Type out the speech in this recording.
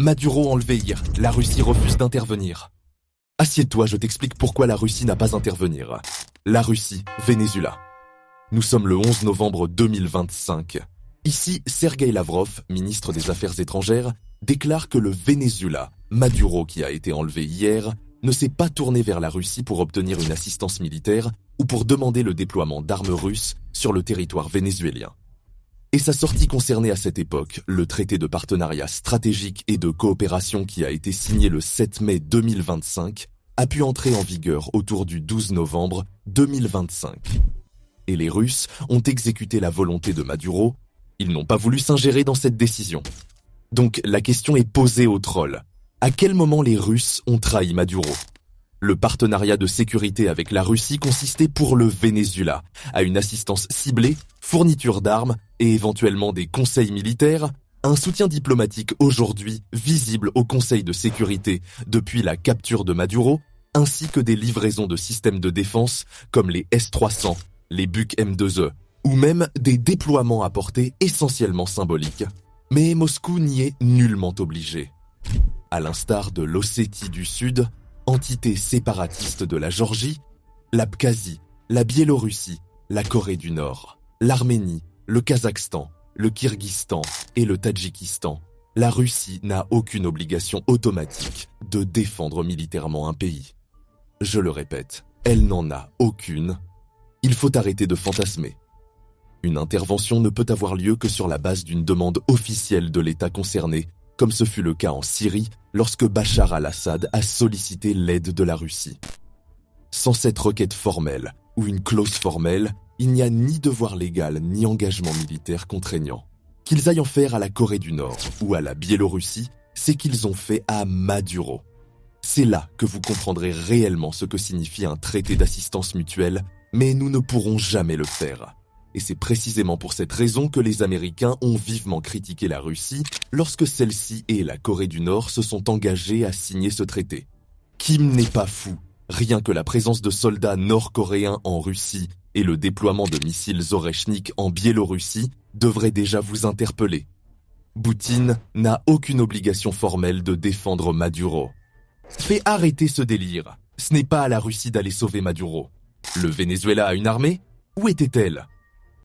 Maduro enlevé hier, la Russie refuse d'intervenir. Assieds-toi, je t'explique pourquoi la Russie n'a pas intervenir. La Russie, Venezuela. Nous sommes le 11 novembre 2025. Ici, Sergueï Lavrov, ministre des Affaires étrangères, déclare que le Venezuela, Maduro qui a été enlevé hier, ne s'est pas tourné vers la Russie pour obtenir une assistance militaire ou pour demander le déploiement d'armes russes sur le territoire vénézuélien. Et sa sortie concernait à cette époque le traité de partenariat stratégique et de coopération qui a été signé le 7 mai 2025 a pu entrer en vigueur autour du 12 novembre 2025. Et les Russes ont exécuté la volonté de Maduro, ils n'ont pas voulu s'ingérer dans cette décision. Donc la question est posée aux trolls. À quel moment les Russes ont trahi Maduro ? Le partenariat de sécurité avec la Russie consistait pour le Venezuela à une assistance ciblée, fourniture d'armes et éventuellement des conseils militaires, un soutien diplomatique aujourd'hui visible au Conseil de sécurité depuis la capture de Maduro, ainsi que des livraisons de systèmes de défense comme les S-300, les Buk M2E, ou même des déploiements à portée essentiellement symbolique. Mais Moscou n'y est nullement obligé. À l'instar de l'Ossétie du Sud, entité séparatiste de la Géorgie, l'Abkhazie, la Biélorussie, la Corée du Nord, l'Arménie, le Kazakhstan, le Kirghizstan et le Tadjikistan, la Russie n'a aucune obligation automatique de défendre militairement un pays. Je le répète, elle n'en a aucune. Il faut arrêter de fantasmer. Une intervention ne peut avoir lieu que sur la base d'une demande officielle de l'État concerné, comme ce fut le cas en Syrie lorsque Bachar al-Assad a sollicité l'aide de la Russie. Sans cette requête formelle ou une clause formelle, il n'y a ni devoir légal ni engagement militaire contraignant. Qu'ils aillent en faire à la Corée du Nord ou à la Biélorussie, c'est qu'ils ont fait à Maduro. C'est là que vous comprendrez réellement ce que signifie un traité d'assistance mutuelle, mais nous ne pourrons jamais le faire. Et c'est précisément pour cette raison que les Américains ont vivement critiqué la Russie lorsque celle-ci et la Corée du Nord se sont engagées à signer ce traité. Kim n'est pas fou. Rien que la présence de soldats nord-coréens en Russie et le déploiement de missiles Zorechnik en Biélorussie devrait déjà vous interpeller. Poutine n'a aucune obligation formelle de défendre Maduro. Fais arrêter ce délire. Ce n'est pas à la Russie d'aller sauver Maduro. Le Venezuela a une armée ? Où était-elle ?